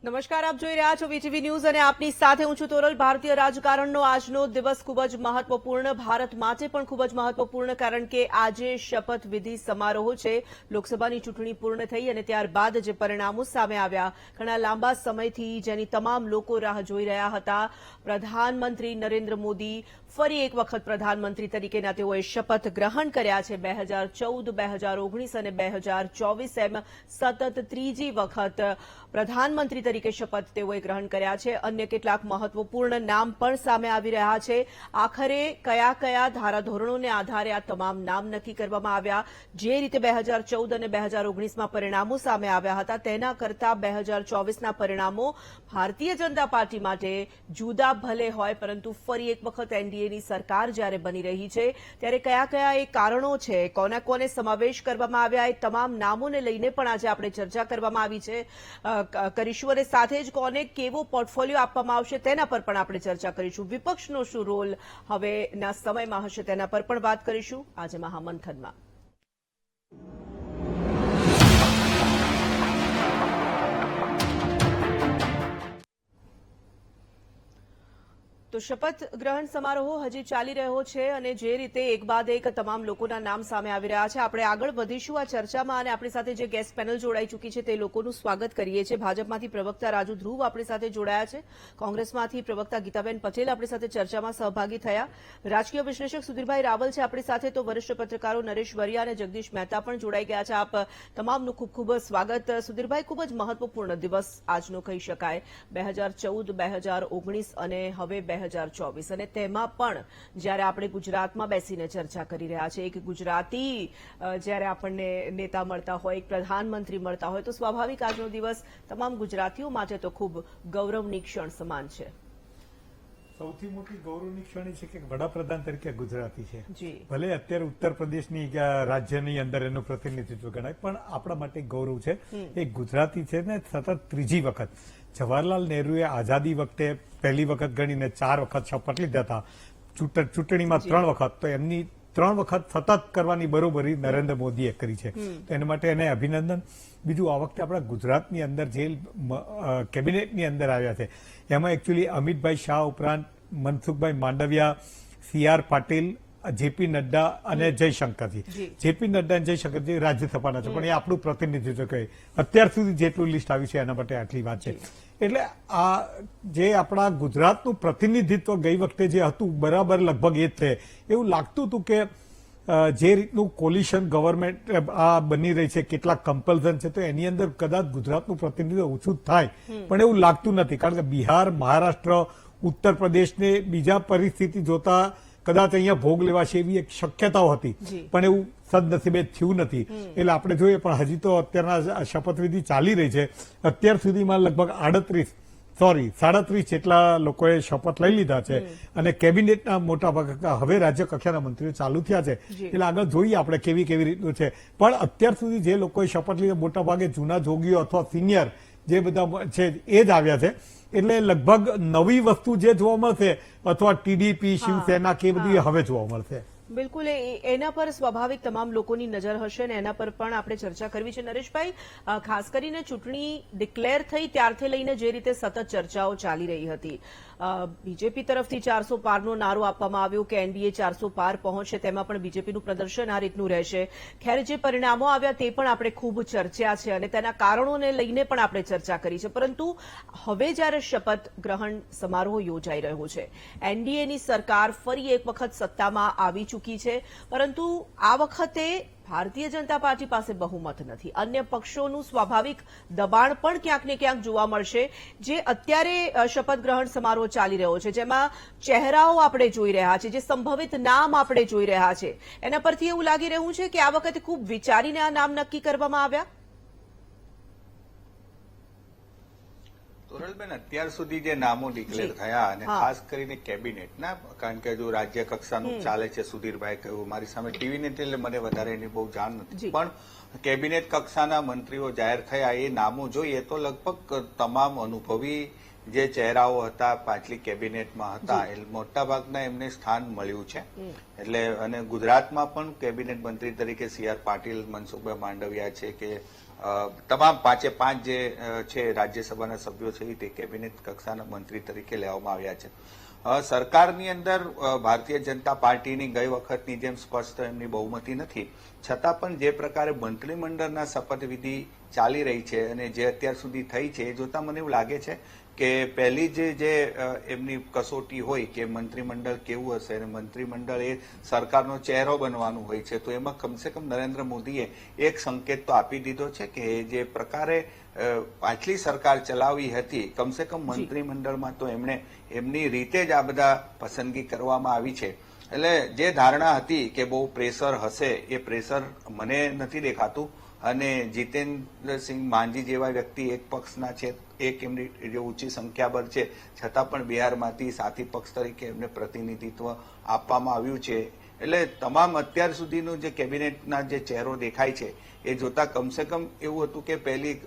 નમસ્કાર, આપ જોઈ રહ્યા છો વીટીવી ન્યૂઝ અને આપની સાથે હું છું તોરલ. ભારતીય રાજકારણનો આજનો દિવસ ખૂબ જ મહત્વપૂર્ણ, ભારત માટે પણ ખૂબ જ મહત્વપૂર્ણ, કારણ કે આજે શપથવિધિ સમારોહ છે. લોકસભાની ચૂંટણી પૂર્ણ થઈ અને ત્યારબાદ જે પરિણામો સામે આવ્યા, ઘણા લાંબા સમયથી જેની તમામ લોકો રાહ જોઈ રહ્યા હતા, પ્રધાનમંત્રી નરેન્દ્ર મોદી ફરી એક વખત પ્રધાનમંત્રી તરીકેના તેઓએ શપથ ગ્રહણ કર્યા છે. 2014, 2019 અને 2024 એમ સતત ત્રીજી વખત પ્રધાનમંત્રી તરીકે શપથ તેઓએ ગ્રહણ કર્યા છે. અન્ય કેટલાક મહત્વપૂર્ણ નામ પણ સામે આવી રહ્યા છે. આખરે કયા કયા ધારાધોરણોને આધારે આ તમામ નામ નક્કી કરવામાં આવ્યા? જે રીતે 2014 અને 2019માં પરિણામો સામે આવ્યા હતા, તેના કરતા 2024ના પરિણામો ભારતીય જનતા પાર્ટી માટે જુદા ભલે હોય, પરંતુ ફરી એક વખત એનડીએની સરકાર જ્યારે બની રહી છે, ત્યારે કયા કયા એ કારણો છે, કોને કોને સમાવેશ કરવામાં આવ્યા, એ તમામ નામોને લઈને પણ આજે આપણે ચર્ચા કરવામાં આવી છે કરીશું અને સાથે જ કોને કેવો પોર્ટફોલિયો આપવામાં આવશે તેના પર પણ આપણે ચર્ચા કરીશું. વિપક્ષનો શું રોલ હવેના સમયમાં હશે તેના પર પણ વાત કરીશું આજે મહામંથનમાં. તો શપથ ગ્રહણ સમારોહ હજી ચાલી રહ્યો છે અને જે રીતે એક બાદ એક તમામ લોકોના નામ સામે આવી રહ્યા છે, આપણે આગળ વધીશું આ ચર્ચામાં અને આપણી સાથે જે ગેસ્ટ પેનલ જોડાઈ ચૂકી છે તે લોકોનું સ્વાગત કરીએ છીએ. ભાજપમાંથી પ્રવક્તા રાજુ ધ્રુવ આપણી સાથે જોડાયા છે, કોંગ્રેસમાંથી પ્રવક્તા ગીતાબેન પટેલ આપણી સાથે ચર્ચામાં સહભાગી થયા, રાજકીય વિશ્લેષક સુધીરભાઈ રાવલ છે આપણી સાથે, તો વરિષ્ઠ પત્રકારો નરેશ વરિયા અને જગદીશ મહેતા પણ જોડાઈ ગયા છે. આપ તમામનું ખૂબ ખૂબ સ્વાગત. સુધીરભાઈ, ખૂબ જ મહત્વપૂર્ણ દિવસ આજનો કહી શકાય. 2014, 2019 અને હવે 2024, અને તેમાં પણ જ્યારે આપણે ગુજરાતમાં બેસીને ચર્ચા કરી રહ્યા છે, એક ગુજરાતી જ્યારે આપણને નેતા મળતા હોય, એક પ્રધાનમંત્રી મળતા હોય, તો સ્વાભાવિક આજનો દિવસ તમામ ગુજરાતીઓ માટે તો ખૂબ ગૌરવની ક્ષણ સમાન છે. સૌથી મોટી ગૌરવની ક્ષણ છે કે વડાપ્રધાન તરીકે ગુજરાતી છે. ભલે અત્યારે ઉત્તર પ્રદેશની રાજ્યની અંદર એનું પ્રતિનિધિત્વ ગણાય, પણ આપણા માટે ગૌરવ છે. એ ગુજરાતી છે ને સતત ત્રીજી વખત. જવાહરલાલ નહેરુએ આઝાદી વખતે પહેલી વખત ગણીને 4 વખત શપથ લીધા હતા, ચૂંટણીમાં 3 વખત, તો એમની 3 વખત સતત કરવાની બરોબરી નરેન્દ્ર મોદીએ કરી છે. તો એના માટે એને અભિનંદન. બીજું, આ વખતે આપણા ગુજરાતની અંદર જે કેબિનેટની અંદર આવ્યા છે, એમાં એકચ્યુઅલી અમિતભાઈ શાહ ઉપરાંત મનસુખભાઈ માંડવિયા, CR પાટીલ, જેપી નડ્ડા અને જયશંકરજી. જેપી નડ્ડા અને જયશંકરજી રાજ્યસભાના છે, પણ એ આપણું પ્રતિનિધિત્વ કહે. અત્યાર સુધી જેટલું લિસ્ટ આવ્યું છે એના માટે આટલી વાત છે. એટલે આ જે આપણા ગુજરાતનું પ્રતિનિધિત્વ ગઈ વખતે જે હતું, બરાબર લગભગ એ જ છે. એવું લાગતું હતું કે જે રીતનું કોલિશન ગવર્મેન્ટ આ બની રહી છે, કેટલાક કમ્પલ્ઝન છે, તો એની અંદર કદાચ ગુજરાતનું પ્રતિનિધિત્વ ઓછું થાય, પણ એવું લાગતું નથી. કારણ કે બિહાર, મહારાષ્ટ્ર, ઉત્તર પ્રદેશને બીજા પરિસ્થિતિ જોતા કદાચ અહીંયા ભોગ લેવાશે એવી એક શક્યતાઓ હતી, પણ એવું સદનસીબે થયું નથી. એટલે આપણે જોઈએ, પણ હજી તો અત્યારના શપથવિધિ ચાલી રહી છે. અત્યાર સુધીમાં લગભગ 37 જેટલા લોકોએ શપથ લઈ લીધા છે અને કેબિનેટના મોટા ભાગ હવે રાજ્ય કક્ષાના મંત્રીઓ ચાલુ થયા છે. એટલે આગળ જોઈએ આપણે કેવી રીતનું છે. પણ અત્યાર સુધી જે લોકોએ શપથ લીધા, મોટા ભાગે જૂના જોગીઓ અથવા સિનિયર જે બધા છે એ જ આવ્યા છે. એટલે લગભગ નવી વસ્તુ જે જોવા મળશે, અથવા ટીડીપી, શિવસેના કે બધી હવે જોવા મળશે. બિલકુલ, એના પર સ્વાભાવિક તમામ લોકોની નજર હશે ને એના પર પણ આપણે ચર્ચા કરવી છે. નરેશભાઈ, ખાસ કરીને ચૂંટણી ડિક્લેર થઈ ત્યારથી લઈને જે રીતે સતત ચર્ચાઓ ચાલી રહી હતી, બીજેપી તરફથી 400 પારનો નારો આપવામાં આવ્યો કે એનડીએ 400 પાર પહોંચશે, તેમાં પણ બીજેપીનું પ્રદર્શન આ રીતનું રહેશે. ખેર, જે પરિણામો આવ્યા તે પણ આપણે ખૂબ ચર્ચ્યા છે અને તેના કારણોને લઈને પણ આપણે ચર્ચા કરી છે. પરંતુ હવે જ્યારે શપથ ગ્રહણ સમારોહ યોજાઈ રહ્યો છે, એનડીએની સરકાર ફરી એક વખત સત્તામાં આવી ચૂકી છે, પરંતુ આ વખતે ભારતીય જનતા પાર્ટી પાસે બહુમત નથી. અન્ય પક્ષોનું સ્વાભાવિક દબાણ પણ ક્યાંક ને ક્યાંક જોવા મળશે. જે અત્યારે શપથ ગ્રહણ સમારોહ ચાલી રહ્યો છે, જેમાં ચહેરાઓ આપણે જોઈ રહ્યા છે, જે સંભવિત નામ આપણે જોઈ રહ્યા છે, એના પરથી એવું લાગી રહ્યું છે કે આ વખતે ખૂબ વિચારીને આ નામ નક્કી કરવામાં આવ્યા. તોરલબેન, અત્યાર સુધી જે નામો ડિક્લેર થયા, અને ખાસ કરીને કેબિનેટના, કારણ કે જો રાજ્ય કક્ષાનું ચાલે છે, સુધીરભાઈ કહ્યું, મારી સામે ટીવીનેટ એટલે મને વધારે એની બહુ જાણ નથી, પણ કેબિનેટ કક્ષાના મંત્રીઓ જાહેર થયા એ નામો જોઈએ તો લગભગ તમામ અનુભવી જે ચહેરાઓ હતા પાછલી કેબિનેટમાં હતા, એ મોટાભાગના એમને સ્થાન મળ્યું છે. એટલે અને ગુજરાતમાં પણ કેબિનેટ મંત્રી તરીકે CR પાટીલ, મનસુખભાઈ માંડવિયા છે કે તમામ 5 જે છે રાજ્યસભાના સભ્યો છે તે કેબિનેટ કક્ષાના મંત્રી તરીકે લેવામાં આવ્યા છે. સરકારની અંદર ભારતીય જનતા પાર્ટીની ગઈ વખતની જેમ સ્પષ્ટ એમની બહુમતી નથી, છતાં પણ જે પ્રકારે મંત્રીમંડળના શપથવિધિ ચાલી રહી છે અને જે અત્યાર સુધી થઈ છે એ જોતા મને એવું લાગે છે કે પહેલી જે એમની કસોટી હોય કે મંત્રીમંડળ કેવું હશે અને મંત્રીમંડળ એ સરકારનો ચહેરો બનવાનું હોય છે, તો એમાં કમસે કમ નરેન્દ્ર મોદીએ એક સંકેત તો આપી દીધો છે કે જે પ્રકારે પાછલી સરકાર ચલાવી હતી કમસે કમ મંત્રીમંડળમાં તો એમણે એમની રીતે જ આ બધા પસંદગી કરવામાં આવી છે. એટલે જે ધારણા હતી કે બહુ પ્રેશર હશે એ પ્રેશર મને નથી દેખાતું. અને જીતેન્દ્રસિંહ માંઝી જેવા વ્યક્તિ એક પક્ષના છે, એક એમની જે ઊંચી સંખ્યાબળ છે, છતાં પણ બિહારમાંથી સાથી પક્ષ તરીકે એમને પ્રતિનિધિત્વ આપવામાં આવ્યું છે. એટલે તમામ અત્યાર સુધીનું જે કેબિનેટના જે ચહેરો દેખાય છે એ જોતા કમસે કમ એવું હતું કે પહેલી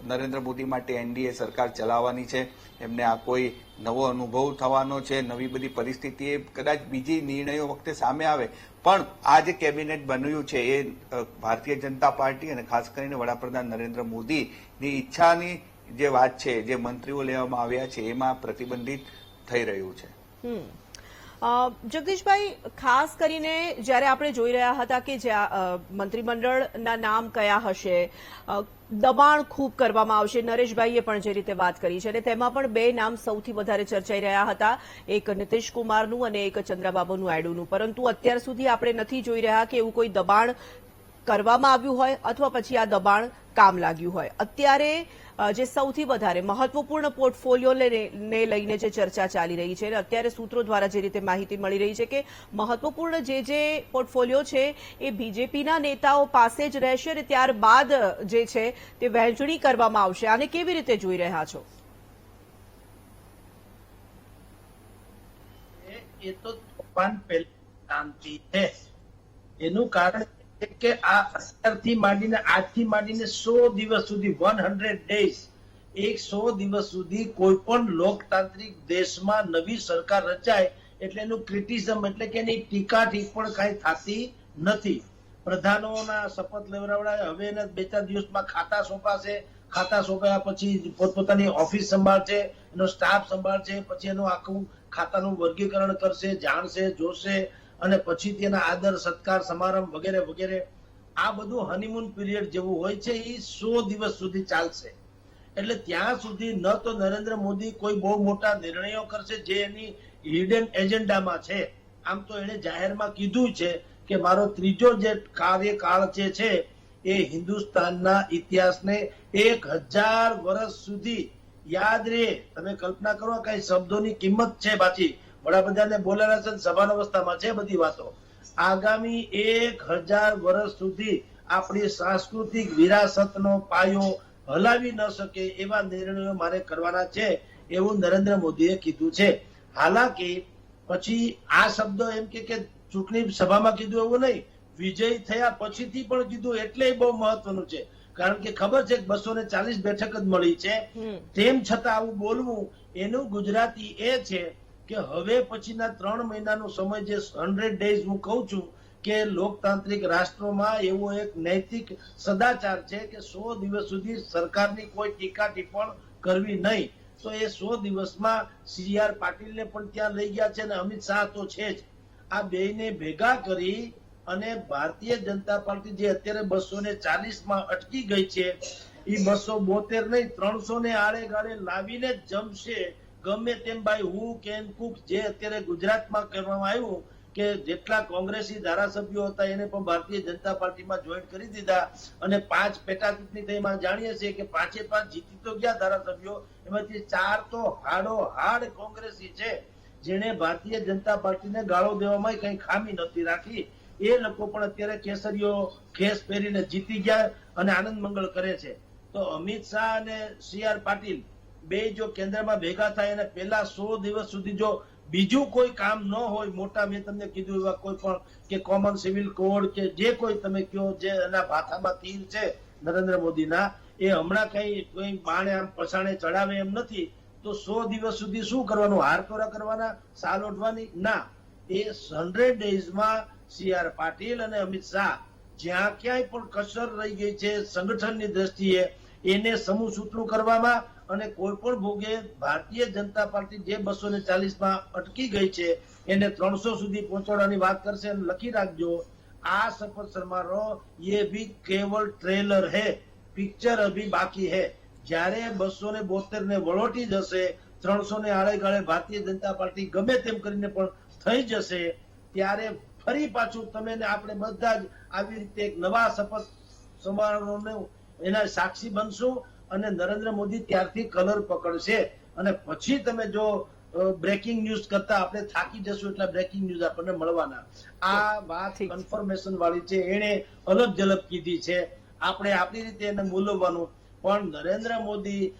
નરેન્દ્ર મોદી માટે એનડીએ સરકાર ચલાવવાની છે, એમને આ કોઈ નવો અનુભવ થવાનો છે, નવી બધી પરિસ્થિતિ એ કદાચ બીજી નિર્ણયો વખતે સામે આવે, પણ આ જે કેબિનેટ બન્યું છે એ ભારતીય જનતા પાર્ટી અને ખાસ કરીને વડાપ્રધાન નરેન્દ્ર મોદીની ઈચ્છાની જે વાત છે, જે મંત્રીઓ લેવામાં આવ્યા છે એમાં પ્રતિબંધિત થઈ રહ્યું છે. જગદીશભાઈ, ખાસ કરીને જ્યારે આપણે જોઈ રહ્યા હતા કે મંત્રીમંડળના નામ કયા હશે, દબાણ ખૂબ કરવામાં આવશે, નરેશભાઈએ પણ જે રીતે વાત કરી છે અને તેમાં પણ 2 નામ સૌથી વધારે ચર્ચાઈ રહ્યા હતા, એક નીતિશ કુમારનું અને એક ચંદ્રાબાબુ નાયડુનું. પરંતુ અત્યાર સુધી આપણે નથી જોઈ રહ્યા કે એવું કોઈ દબાણ કરવામાં આવ્યું હોય અથવા પછી આ દબાણ કામ લાગ્યું હોય. અત્યારે જે સૌથી વધારે મહત્વપૂર્ણ પોર્ટફોલિયોને લઈને જે ચર્ચા ચાલી રહી છે, અત્યારે સૂત્રો દ્વારા જે રીતે માહિતી મળી રહી છે કે મહત્વપૂર્ણ જે પોર્ટફોલિયો છે એ બીજેપીના નેતાઓ પાસે જ રહેશે અને ત્યારબાદ જે છે તે વહેંચણી કરવામાં આવશે. આને કેવી રીતે જોઈ રહ્યા છો? એ તો તોફાન પહેલી શાંતિ છે. એનું કારણ કે આ અત્યારથી માંડીને આજથી માંડીને 100 દિવસ સુધી 100 ડેઝ 100 દિવસ સુધી કોઈ પણ લોકતાંત્રિક દેશમાં નવી સરકાર રચાય એટલે એનું ક્રિટિસિઝમ એટલે કે એની ટીકા ટિપ્પણ કાંઈ થતી નથી. પ્રધાનોના શપથ લેવડાવડાય, હવે એના 2-4 દિવસમાં ખાતા સોંપાશે, ખાતા સોંપ્યા પછી પોતપોતાની ઓફિસ સંભાળશે, એનો સ્ટાફ સંભાળશે, પછી એનું આખું ખાતાનું વર્ગીકરણ કરશે, જાણશે, જોશે અને પછી તેના આદર સત્કાર સમારંભ વગેરે વગેરે. આ બધું હનીમૂન પીરિયડ જેવું હોય છે, એ 100 દિવસ સુધી ચાલશે. એટલે ત્યાં સુધી ન તો નરેન્દ્ર મોદી કોઈ બહુ મોટા નિર્ણયો કરશે જે એની હિડન એજન્ડામાં છે. આમ તો એને જાહેરમાં કીધું છે કે મારો ત્રીજો જે કાર્યકાળ જે છે એ હિન્દુસ્તાનના ઇતિહાસને 1000 વર્ષ સુધી યાદ રહે. તમે કલ્પના કરો કઈ શબ્દોની કિંમત છે. બાકી વડાપ્રધાને બોલેલા છે, સભાન અવસ્થામાં છે બધી વાતો. આગામી 1000 વર્ષ સુધી આપણી સાંસ્કૃતિક વિરાસતનો પાયો હલાવી ન શકે એવા નિર્ણયો મારે કરવાના છે એવું નરેન્દ્ર મોદીએ કીધું છે. હાલાકી પછી આ શબ્દો એમ કે ચૂંટણી સભામાં કીધું એવું નહીં, વિજય થયા પછીથી પણ કીધું, એટલે બહુ મહત્વનું છે. કારણ કે ખબર છે કે 240 બેઠક જ મળી છે, તેમ છતાં આવું બોલવું એનું ગુજરાતી એ છે કે હવે પછીના 3 મહિનાનો સમય જે 100 ડેઝ હું કહું છું કે લોકતાંત્રિક રાષ્ટ્રોમાં એવો એક નૈતિક સદાચાર છે કે 100 દિવસ સુધી સરકારની કોઈ ટીકા ટિપ્પણ કરવી નહીં. તો એ 100 દિવસમાં CR પાટીલને પણ ત્યાં લઈ ગયા છે અને અમિત શાહ તો છે જ. આ બેયને ભેગા કરી અને ભારતીય જનતા પાર્ટી જે અત્યારે 240માં અટકી ગઈ છે એ 272 નહીં 300 ને આડે ગાળે લાવીને જ જમશે. ગમે તેમ ભાઈ હું કેન કુક જે અત્યારે ગુજરાતમાં કરવામાં આવ્યું કે જેટલા કોંગ્રેસી ધારાસભ્યો હતા એને પણ ભારતીય જનતા પાર્ટીમાં જોઈન કરી દીધા અને 5 પેટા ચૂંટણી થઈમાં જાણીએ છીએ કે 5 જીતી તો ગયા ધારાસભ્યો, એમાંથી 4 તો હાડો હાડ કોંગ્રેસી છે જેને ભારતીય જનતા પાર્ટીને ગાળો દેવામાં કઈ ખામી નથી રાખી. એ લોકો પણ અત્યારે કેસરીઓ ખેસ પહેરીને જીતી ગયા અને આનંદ મંગળ કરે છે. તો અમિત શાહ અને CR પાટીલ બે જો કેન્દ્રમાં ભેગા થાય અને પહેલા 100 દિવસ સુધી જો બીજું કોઈ કામ ન હોય મોટા, મેં તમને કીધું એવા કોઈ પણ કે કોમન સિવિલ કોડ કે જે કોઈ તમે કયો જે એના ભાથામાં તીર છે નરેન્દ્ર મોદીના, એ હમણાં કઈ બાણે આમ પછાણે ચડાવે એમ નથી. તો 100 દિવસ સુધી શું કરવાનું? હારતોરા કરવાના, સાલ ઓઢવાની? ના, એ 100 ડેઝમાં CR પાટીલ અને અમિત શાહ જ્યાં ક્યાંય પણ કસર રહી ગઈ છે સંગઠનની દ્રષ્ટિએ એને સમૂહ સૂત્રું કરવામાં અને કોઈ પણ ભોગે ભારતીય જનતા પાર્ટી જે 240 અટકી ગઈ છે એને 300 સુધી પહોંચાડવાની વાત કરશે અને લખી રાખજો, આ શપથ સમારોહ ये भी केवल ट्रेलर है, पिक्चर अभी बाकी है। જ્યારે 272 ને વળોટી જશે, 300 ને આડે ગાળે ભારતીય જનતા પાર્ટી ગમે તેમ કરીને પણ થઈ જશે, ત્યારે ફરી પાછું તમે ને આપણે બધા જ આવી રીતે એક નવા શપથ સમારોહનો એના સાક્ષી બનશું અને નરેન્દ્ર મોદી ત્યારથી કલર પકડશે અને પછી તમે જો બ્રેકિંગ ન્યૂઝ કરતા આપણે થાકી જશું એટલા બ્રેકિંગ ન્યૂઝ આપણને મળવાના। આ વાત કન્ફર્મેશન વાળી છે, એને અલગ ઝલક કીધી છે, આપણે આપણી રીતે એને મૂલવવાનું। પણ નરેન્દ્ર મોદી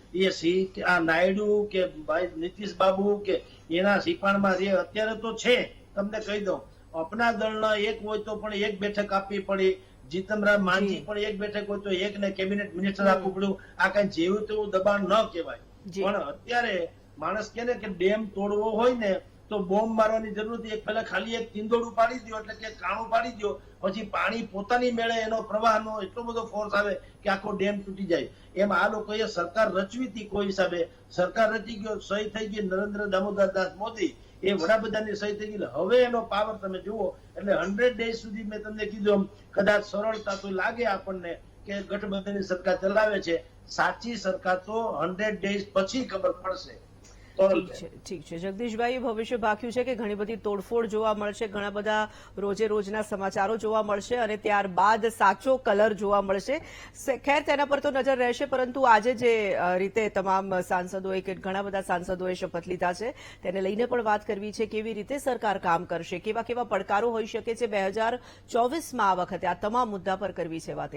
આ નાયડુ કે ભાઈ નીતિશ બાબુ કે એના સિપાણમાં જે અત્યારે તો છે, તમને કહી દઉં, અપના દળના એક હોય તો પણ એક બેઠક આપવી પડી, જીતનરામ માંઝી પણ એક બેઠક હોય તો એક ને કેબિનેટ મિનિસ્ટર આપવું પડ્યું। આ કઈ જેવું તેવું દબાણ ન કહેવાય, પણ અત્યારે માણસ કે ને કે ડેમ તોડવો હોય ને તો બોમ્બ મારવાની જરૂર નથી, એક પહેલા ખાલી એક તીંદોડું પાડી દો એટલે કે કાણું પાડી દો, પછી પાણી પોતાની મેળે એનો પ્રવાહનો એટલો બધો ફોર્સ આવે કે આખો ડેમ તૂટી જાય। એમ આ લોકોએ સરકાર રચવી હતી, કોઈ હિસાબે સરકાર રચી ગયો, સહી થઈ ગઈ નરેન્દ્ર દામોદર દાસ મોદી, એ વડાપ્રધાનની સહી થઈ ગઈ, હવે એનો પાવર તમે જુઓ। એટલે 100 ડેઝ સુધી મેં તમને કીધું કદાચ સરળતા તો લાગે આપણને કે ગઠબંધનની સરકાર ચલાવે છે, સાચી સરકાર તો 100 ડેઝ પછી ખબર પડશે। ઠીક છે જગદીશભાઈ, ભવિષ્ય બાક્યું છે કે ઘણી બધી તોડફોડ જોવા મળશે, ઘણા બધા રોજે રોજના સમાચારો જોવા મળશે અને ત્યારબાદ સાચો કલર જોવા મળશે। ખેર તેના પર તો નજર રહેશે, પરંતુ આજે જે રીતે તમામ સાંસદોએ કે ઘણા બધા સાંસદોએ શપથ લીધા છે તેને લઈને પણ વાત કરવી છે, કેવી રીતે સરકાર કામ કરશે, કેવા કેવા પડકારો હોઈ શકે છે 2024માં આ વખતે, આ તમામ મુદ્દા પર કરવી છે વાત।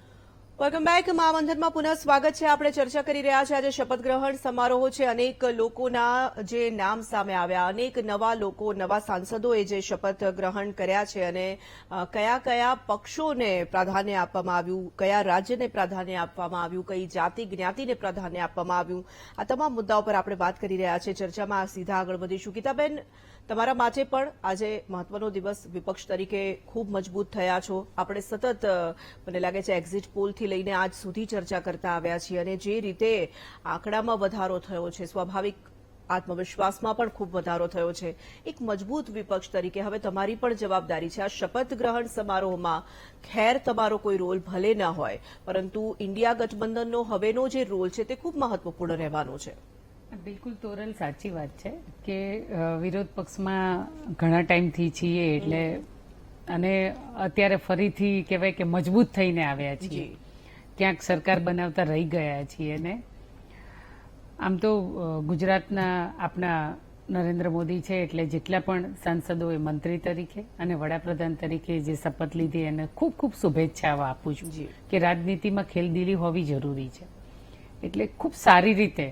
વેલકમ બેક, મહામંથનમાં પુનઃ સ્વાગત છે। આપણે ચર્ચા કરી રહ્યા છીએ, આજે શપથ ગ્રહણ સમારોહ છે, અનેક લોકોના જે નામ સામે આવ્યા, અનેક નવા લોકો, નવા સાંસદોએ જે શપથ ગ્રહણ કર્યા છે અને કયા કયા પક્ષોને પ્રાધાન્ય આપવામાં આવ્યું, કયા રાજ્યને પ્રાધાન્ય આપવામાં આવ્યું, કઈ જાતિ જ્ઞાતિને પ્રાધાન્ય આપવામાં આવ્યું, આ તમામ મુદ્દાઓ પર આપણે વાત કરી રહ્યા છીએ। ચર્ચામાં સીધા આગળ વધીશું। ગીતાબેન, તમારા માટે પણ આજે મહત્વનો દિવસ, વિપક્ષ તરીકે ખૂબ મજબૂત થયા છો, આપણે સતત મને લાગે છે એક્ઝિટ પોલથી લઈને આજ સુધી ચર્ચા કરતા આવ્યા છીએ અને જે રીતે આંકડામાં વધારો થયો છે, સ્વાભાવિક આત્મવિશ્વાસમાં પણ ખૂબ વધારો થયો છે, એક મજબૂત વિપક્ષ તરીકે હવે તમારી પણ જવાબદારી છે આ શપથ ગ્રહણ સમારોહમાં। ખેર તમારો કોઈ રોલ ભલે ન હોય, પરંતુ ઇન્ડિયા ગઠબંધનનો હવેનો જે રોલ છે તે ખૂબ મહત્વપૂર્ણ રહેવાનો છે। બિલકુલ તોરલ, સાચી વાત છે કે વિરોધ પક્ષમાં ઘણા ટાઈમથી છીએ એટલે અને અત્યારે ફરીથી કહેવાય કે મજબૂત થઈને આવ્યા છીએ, ક્યાંક સરકાર બનાવતા રહી ગયા છીએ અને આમ તો ગુજરાતના આપણા નરેન્દ્ર મોદી છે એટલે જેટલા પણ સાંસદોએ મંત્રી તરીકે અને વડાપ્રધાન તરીકે જે શપથ લીધી એને ખૂબ ખૂબ શુભેચ્છાઓ આપું છું કે રાજનીતિમાં ખેલદિલી હોવી જરૂરી છે। એટલે ખૂબ સારી રીતે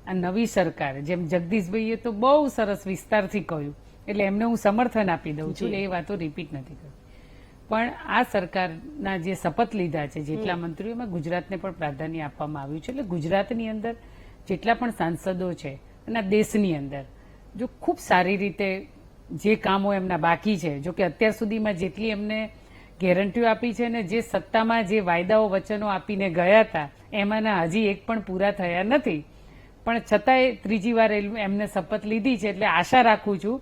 આ નવી સરકાર, જેમ જગદીશભાઈએ તો બહુ સરસ વિસ્તારથી કહ્યું એટલે એમને હું સમર્થન આપી દઉં છું, એ વાતો રિપીટ નથી કરતી, પણ આ સરકારના જે શપથ લીધા છે જેટલા મંત્રીઓમાં ગુજરાતને પણ પ્રાધાન્ય આપવામાં આવ્યું છે। એટલે ગુજરાતની અંદર જેટલા પણ સાંસદો છે અને દેશની અંદર જો ખૂબ સારી રીતે જે કામો એમના બાકી છે, જો કે અત્યાર સુધીમાં જેટલી એમને ગેરંટીઓ આપી છે ને જે સત્તામાં જે વાયદાઓ વચનો આપીને ગયા હતા એમાંના હજી એક પણ પૂરા થયા નથી, પણ છતાંય ત્રીજી વાર એમને શપથ લીધી છે એટલે આશા રાખું છું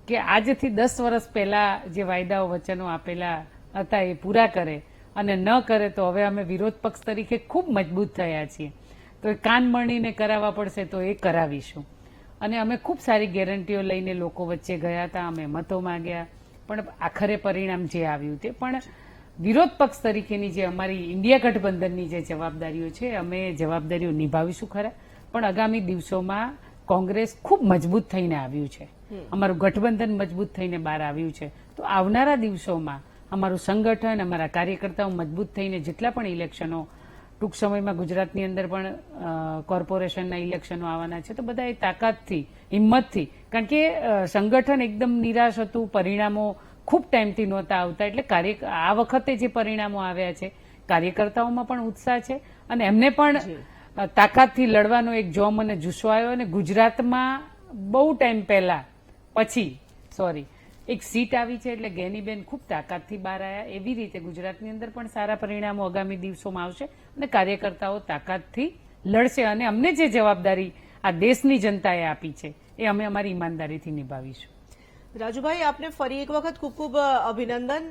કે આજથી 10 વર્ષ પહેલા જે વાયદાઓ વચનો આપેલા હતા એ પૂરા કરે, અને ન કરે તો હવે અમે વિરોધ પક્ષ તરીકે ખૂબ મજબૂત થયા છીએ તો એ કાન મળીને કરાવવા પડશે તો એ કરાવીશું। અને અમે ખૂબ સારી ગેરંટીઓ લઈને લોકો વચ્ચે ગયા હતા, અમે મતો માંગ્યા, પણ આખરે પરિણામ જે આવ્યું તે પણ વિરોધ પક્ષ તરીકેની જે અમારી ઇન્ડિયા ગઠબંધનની જે જવાબદારીઓ છે અમે જવાબદારીઓ નિભાવીશું ખરા, પણ આગામી દિવસોમાં કોંગ્રેસ ખૂબ મજબૂત થઈને આવ્યું છે, અમારું ગઠબંધન મજબૂત થઈને બહાર આવ્યું છે, તો આવનારા દિવસોમાં અમારું સંગઠન, અમારા કાર્યકર્તાઓ મજબૂત થઈને જેટલા પણ ઇલેક્શનો ટૂંક સમયમાં ગુજરાતની અંદર પણ કોર્પોરેશનના ઇલેક્શનો આવવાના છે તો બધા એ તાકાતથી, હિંમતથી, કારણ કે સંગઠન એકદમ નિરાશ હતું, પરિણામો ખૂબ ટાઈમથી નહોતા આવતા, એટલે આ વખતે જે પરિણામો આવ્યા છે કાર્યકર્તાઓમાં પણ ઉત્સાહ છે અને એમને પણ તાકાતથી લડવાનો એક જોમ અને જુસ્સો આવ્યો અને ગુજરાતમાં બહુ ટાઈમ પહેલા પછી એક સીટ આવી છે એટલે ગેનીબેન ખૂબ તાકાતથી બહાર આવ્યા. એવી રીતે ગુજરાતની અંદર પણ સારા પરિણામો આગામી દિવસોમાં આવશે અને કાર્યકર્તાઓ તાકાતથી લડશે અને અમને જે જવાબદારી આ દેશની જનતાએ આપી છે એ અમે અમારી ઈમાનદારીથી નિભાવીશું. રાજુભાઈ, આપને ફરી એક વખત ખૂબ ખૂબ અભિનંદન.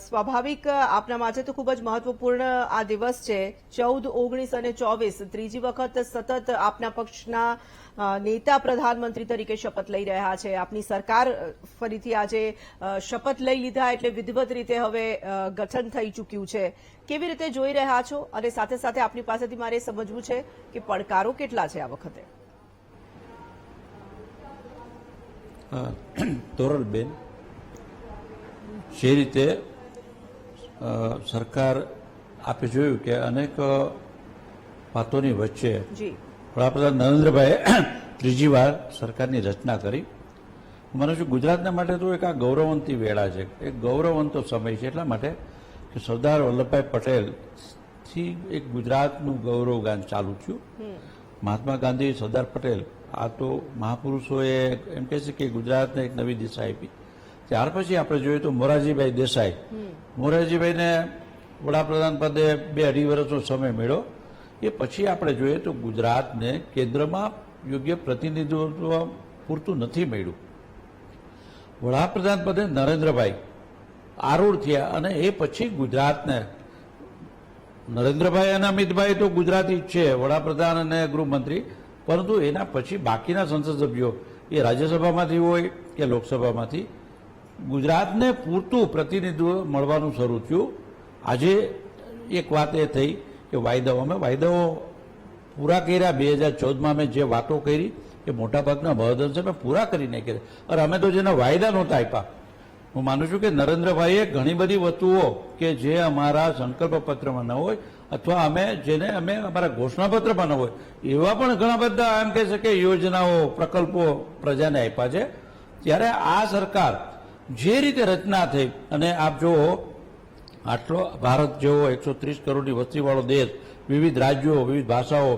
સ્વાભાવિક આપના માટે તો ખૂબ જ મહત્વપૂર્ણ આ દિવસ છે. 14, 19 અને 24 ત્રીજી વખત સતત આપના પક્ષના નેતા પ્રધાનમંત્રી તરીકે શપથ લઈ રહ્યા છે. આપની સરકાર ફરીથી આજે શપથ લઈ લીધા એટલે વિધિવત રીતે હવે ગઠન થઈ ચૂક્યું છે. કેવી રીતે જોઈ રહ્યા છો? અને સાથે સાથે આપની પાસેથી મારે સમજવું છે કે પડકારો કેટલા છે આ વખતે? તોરલબેન, જે રીતે સરકાર આપે જોયું કે અનેક વાતોની વચ્ચે વડાપ્રધાન નરેન્દ્રભાઈએ ત્રીજી વાર સરકારની રચના કરી. મને શું ગુજરાતના માટે તો એક આ ગૌરવવંતી વેળા છે, એક ગૌરવવંતો સમય છે. એટલા માટે કે સરદાર વલ્લભભાઈ પટેલથી એક ગુજરાતનું ગૌરવગાન ચાલુ થયું. મહાત્મા ગાંધી, સરદાર પટેલ, આ તો મહાપુરુષોએ એમ કહે છે કે ગુજરાતને એક નવી દિશા આપી. ત્યાર પછી આપણે જોઈએ તો મોરારજીભાઈ દેસાઈ, મોરારજીભાઈને વડાપ્રધાન પદે 2-2.5 વર્ષનો સમય મળ્યો. એ પછી આપણે જોઈએ તો ગુજરાતને કેન્દ્રમાં યોગ્ય પ્રતિનિધિત્વ પૂરતું નથી મળ્યું. વડાપ્રધાન પદે નરેન્દ્રભાઈ આરૂઢ થયા અને એ પછી ગુજરાતને નરેન્દ્રભાઈ અને અમિતભાઈ તો ગુજરાતી જ છે, વડાપ્રધાન અને ગૃહમંત્રી, પરંતુ એના પછી બાકીના સંસદ સભ્યો એ રાજ્યસભામાંથી હોય કે લોકસભામાંથી ગુજરાતને પૂરતું પ્રતિનિધિત્વ મળવાનું શરૂ થયું. આજે એક વાત એ થઈ કે અમે વાયદાઓ પૂરા કર્યા. 2014માં અમે જે વાતો કરી એ મોટાભાગના મહદઅંશે અમે પૂરા કરી નાખ્યા. અને અમે તો જેના વાયદા નહોતા આપ્યા. હું માનું છું કે નરેન્દ્રભાઈએ ઘણી બધી વસ્તુઓ કે જે અમારા સંકલ્પ પત્રમાં ન હોય અથવા જેને અમે અમારા ઘોષણાપત્રમાં ન હોય એવા પણ ઘણા બધા એમ કહે છે કે યોજનાઓ, પ્રકલ્પો પ્રજાને આપ્યા છે. ત્યારે આ સરકાર જે રીતે રચના થઈ અને આપ જુઓ, આટલો ભારત જેવો 130 કરોડની વસ્તીવાળો દેશ, વિવિધ રાજ્યો, વિવિધ ભાષાઓ,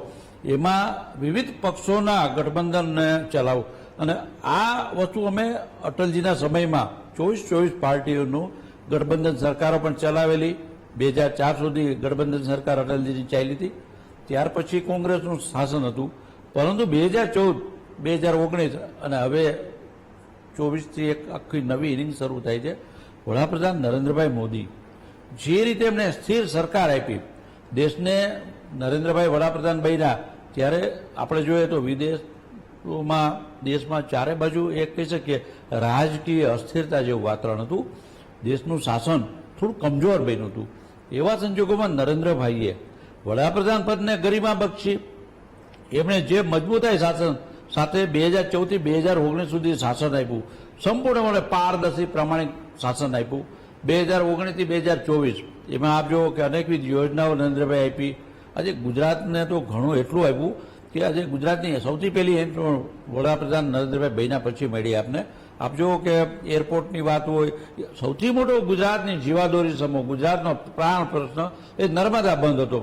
એમાં વિવિધ પક્ષોના ગઠબંધનને ચલાવવું અને આ વસ્તુ અમે અટલજીના સમયમાં 24 પાર્ટીઓનું ગઠબંધન સરકારો પણ ચલાવેલી. 2004 સુધી ગઠબંધન સરકાર અટલજીની ચાલી હતી. ત્યાર પછી કોંગ્રેસનું શાસન હતું. પરંતુ 2014, 2019 અને હવે 24થી એક આખી નવી ઇનિંગ શરૂ થાય છે. વડાપ્રધાન નરેન્દ્રભાઈ મોદી જે રીતે એમને સ્થિર સરકાર આપી, દેશને નરેન્દ્રભાઈ વડાપ્રધાન બન્યા ત્યારે આપણે જોઈએ તો વિદેશોમાં, દેશમાં ચારે બાજુ એક કહી શકીએ રાજકીય અસ્થિરતા જેવું વાતાવરણ હતું. દેશનું શાસન થોડું કમજોર બન્યું હતું. એવા સંજોગોમાં નરેન્દ્રભાઈએ વડાપ્રધાન પદને ગરિમા બક્ષી. એમણે જે મજબૂતાઈ શાસન સાથે 2014થી 2019 સુધી શાસન આપ્યું, સંપૂર્ણપણે પારદર્શી પ્રામાણિક શાસન આપ્યું. 2019થી 2024 એમાં આપ જુઓ કે અનેકવિધ યોજનાઓ નરેન્દ્રભાઈ આપી. આજે ગુજરાતને તો ઘણું એટલું આપ્યું કે આજે ગુજરાતની સૌથી પહેલી વડાપ્રધાન નરેન્દ્રભાઈ બન્યા પછી મળી આપને. આપ જુઓ કે એરપોર્ટની વાત હોય, સૌથી મોટો ગુજરાતની જીવાદોરી સમૂહ, ગુજરાતનો પ્રાણ પ્રશ્ન એ નર્મદા બંધ હતો.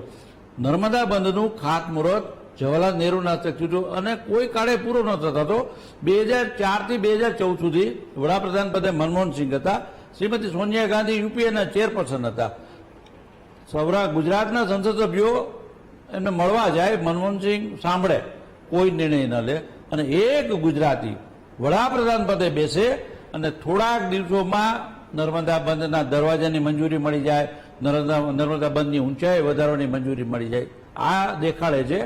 નર્મદા બંધનું ખાતમુહૂર્ત જવાહરલાલ નહેરુના હસ્તે થયું અને કોઈ કાળે પૂરો ન થતો. 2004થી 2014 સુધી વડાપ્રધાન પદે મનમોહનસિંહ હતા. શ્રીમતી સોનિયા ગાંધી યુપીએના ચેરપર્સન હતા. ગુજરાતના સંસદ સભ્યો એમને મળવા જાય, મનમોહનસિંહ સાંભળે, કોઈ નિર્ણય ન લે અને એક ગુજરાતી વડાપ્રધાન પદે બેસે અને થોડાક દિવસોમાં નર્મદા બંધના દરવાજાની મંજૂરી મળી જાય, નર્મદા બંધની ઊંચાઈ વધારવાની મંજૂરી મળી જાય. આ દેખાડે છે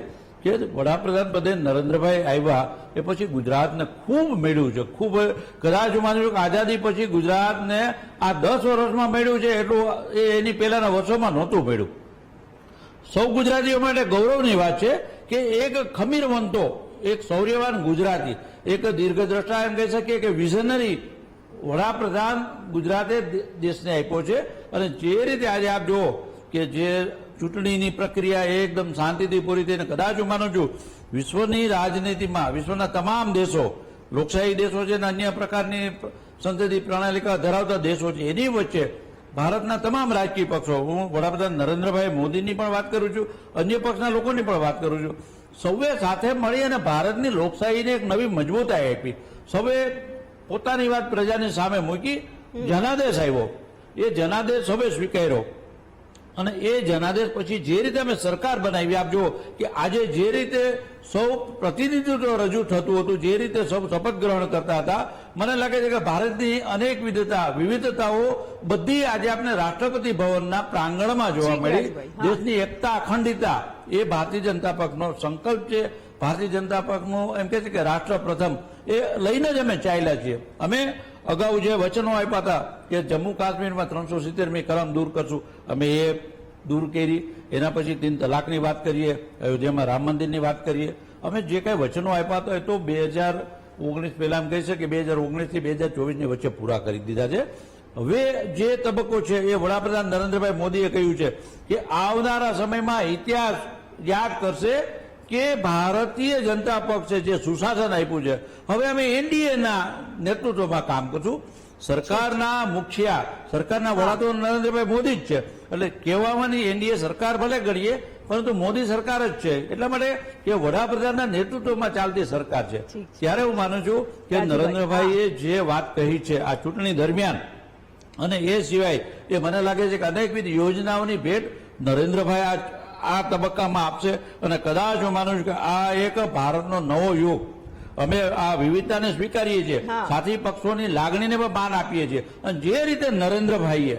કે વડાપ્રધાન પદે નરેન્દ્રભાઈ આવ્યા એ પછી ગુજરાતને ખૂબ મળ્યું છે. ખૂબ, કદાચ હું માનું છું કે આઝાદી પછી ગુજરાતને આ 10 વર્ષમાં મળ્યું છે એટલું એની પહેલાના વર્ષોમાં નહોતું મળ્યું. સૌ ગુજરાતીઓ માટે ગૌરવની વાત છે કે એક ખમીરવંતો, એક શૌર્યવાન ગુજરાતી, એક દીર્ઘદ્રષ્ટા એમ કહી શકીએ કે વિઝનરી વડાપ્રધાન ગુજરાતે દેશને આપ્યો છે. અને જે રીતે આજે આપ જુઓ કે જે ચૂંટણીની પ્રક્રિયા એકદમ શાંતિથી પૂરી થઈને, કદાચ હું માનું છું વિશ્વની રાજનીતિમાં વિશ્વના તમામ દેશો, લોકશાહી દેશો છે અને અન્ય પ્રકારની સંસદીય પ્રણાલિકા ધરાવતા દેશો છે, એની વચ્ચે ભારતના તમામ રાજકીય પક્ષો, હું વડાપ્રધાન નરેન્દ્રભાઈ મોદીની પણ વાત કરું છું, અન્ય પક્ષના લોકોની પણ વાત કરું છું, સૌએ સાથે મળી અને ભારતની લોકશાહીને એક નવી મજબૂતાઈ આપી. સૌએ પોતાની વાત પ્રજાની સામે મૂકી જનાદેશ આવ્યો, એ જનાદેશ હવે સ્વીકાર્યો અને એ જનાદેશ પછી જે રીતે અમે સરકાર બનાવી, આપ જુઓ કે આજે જે રીતે સૌ પ્રતિનિધિત્વ રજૂ થતું હતું, જે રીતે સૌ શપથ ગ્રહણ કરતા હતા, મને લાગે છે કે ભારતની અનેક વિવિધતાઓ બધી આજે આપણે રાષ્ટ્રપતિ ભવનના પ્રાંગણમાં જોવા મળી. દેશની એકતા અખંડિતતા એ ભારતીય જનતા પક્ષનો સંકલ્પ છે. ભારતીય જનતા પક્ષનું એમ કે છે કે રાષ્ટ્ર પ્રથમ એ લઈને જ અમે ચાલ્યા છીએ. અમે અગાઉ જે વચનો આપ્યા હતા કે જમ્મુ કાશ્મીરમાં 370મી કલમ દૂર કરશું, અમે એ દૂર કરી. એના પછી 3 તલાકની વાત કરીએ, અયોધ્યામાં રામ મંદિરની વાત કરીએ. અમે જે કઈ વચનો આપ્યા હતા એ તો 2019 પહેલા એમ કહી છે કે 2019 થી 2024ની વચ્ચે પૂરા કરી દીધા છે. હવે જે તબક્કો છે એ વડાપ્રધાન નરેન્દ્રભાઈ મોદીએ કહ્યું છે કે આવનારા સમયમાં ઇતિહાસ યાદ કરશે કે ભારતીય જનતા પક્ષે જે સુશાસન આપ્યું છે, હવે અમે એનડીએના નેતૃત્વમાં કામ કરશું. સરકારના મુખિયા, સરકારના વડાપ્રધાન નરેન્દ્રભાઈ મોદી જ છે, એટલે કહેવાની એનડીએ સરકાર ભલે ગણીએ પરંતુ મોદી સરકાર જ છે. એટલા માટે કે વડાપ્રધાનના નેતૃત્વમાં ચાલતી સરકાર છે. ત્યારે હું માનું છું કે નરેન્દ્રભાઈએ જે વાત કહી છે આ ચૂંટણી દરમિયાન, અને એ સિવાય એ મને લાગે છે કે અનેકવિધ યોજનાઓની ભેટ નરેન્દ્રભાઈ આ તબક્કામાં આપશે. અને કદાચ હું માનું છું કે આ એક ભારતનો નવો યુગ, અમે આ વિવિધતાને સ્વીકારીએ છીએ, સાથી પક્ષોની લાગણીને પણ માન આપીએ છીએ. અને જે રીતે નરેન્દ્રભાઈએ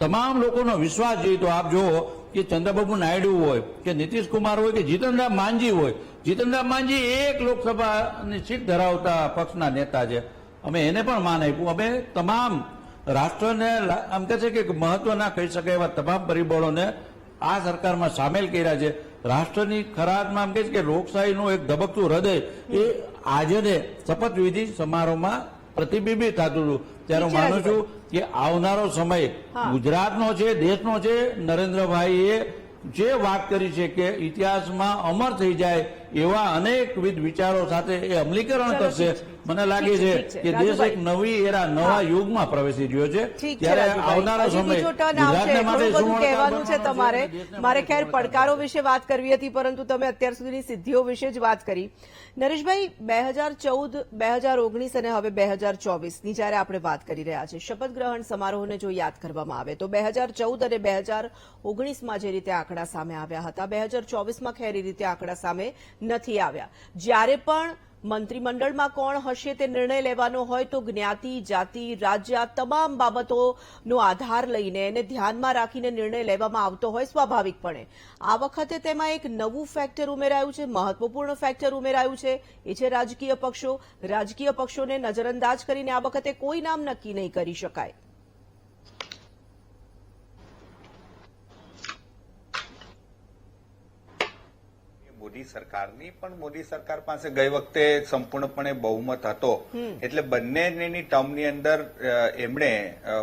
તમામ લોકોનો વિશ્વાસ જીત્યો, આપ જુઓ કે ચંદ્રબાબુ નાયડુ હોય કે નીતિશ કુમાર હોય કે જીતનરામ માંઝી હોય. જીતનરામ માંઝી એક લોકસભાની સીટ ધરાવતા પક્ષના નેતા છે. અમે એને પણ માન આપ્યું. અમે તમામ રાષ્ટ્રને આમ કહે છે કે મહત્વના કહી શકાય એવા તમામ પરિબળોને આ સરકારમાં સામેલ કર્યા છે. રાષ્ટ્રની ખરાતમાં આમ કહે છે કે લોકશાહીનું એક ધબકતું હૃદય એ આજે શપથવિધિ સમારોહમાં પ્રતિબિંબિત થતું હતું. ત્યારે હું માનું છું કે આવનારો સમય ગુજરાતનો છે, દેશનો છે. નરેન્દ્રભાઈએ જે વાત કરી છે કે ઇતિહાસમાં અમર થઈ જાય એવા અનેકવિધ વિચારો સાથે એ અમલીકરણ કરશે. મને લાગે છે કે દેશ એક નવી એરા, નવા યુગમાં પ્રવેશી રહ્યો છે. ત્યારે આવનારો સમય ગુજરાતને માટે શું કહેવાનું છે તમારે? મારે ખેર પડકારો વિશે વાત કરવી હતી પરંતુ તમે અત્યાર સુધીની સિદ્ધિઓ વિશે જ વાત કરી. નરેશભાઈ, 2014, 2019 અને હવે 2024ની જયારે આપણે વાત કરી રહ્યા છીએ, શપથ ગ્રહણ સમારોહને જો યાદ કરવામાં આવે તો 2014 અને 2019માં જે રીતે આંકડા સામે આવ્યા હતા, 2024માં ખેરી રીતે આંકડા સામે નથી આવ્યા. જ્યારે પણ મંત્રીમંડળમાં કોણ હશે તે નિર્ણય લેવાનો હોય તો જ્ઞાતિ, જાતિ, રાજ્ય આ તમામ બાબતોનો આધાર લઈને એને ધ્યાનમાં રાખીને નિર્ણય લેવામાં આવતો હોય સ્વાભાવિકપણે. આ વખતે તેમાં એક નવું ફેક્ટર ઉમેરાયું છે, મહત્વપૂર્ણ ફેક્ટર ઉમેરાયું છે, એ છે રાજકીય પક્ષો. રાજકીય પક્ષોને નજરઅંદાજ કરીને આ વખતે કોઈ નામ નક્કી નહીં કરી શકાય. મોદી સરકારની પણ મોદી સરકાર પાસે ગઈ વખતે સંપૂર્ણપણે બહુમત હતો, એટલે બંનેની ટર્મની અંદર એમણે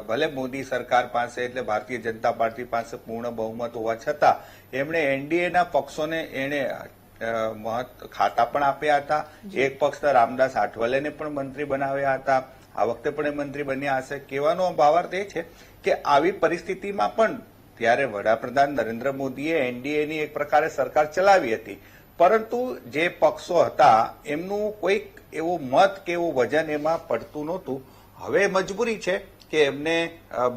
ભલે મોદી સરકાર પાસે એટલે ભારતીય જનતા પાર્ટી પાસે પૂર્ણ બહુમત હોવા છતાં એમણે એનડીએના પક્ષોને એને ખાતા પણ આપ્યા હતા. એક પક્ષના રામદાસ આઠવલેને પણ મંત્રી બનાવ્યા હતા. આ વખતે પણ એ મંત્રી બન્યા હશે. કહેવાનો ભાવાર્થ એ છે કે આવી પરિસ્થિતિમાં પણ ત્યારે વડાપ્રધાન નરેન્દ્ર મોદીએ એનડીએની એક પ્રકારે સરકાર ચલાવી હતી, પરંતુ જે પક્ષો હતા એમનું કોઈક એવો મત કે એવું વજન એમાં પડતું નહોતું. હવે મજબૂરી છે કે એમને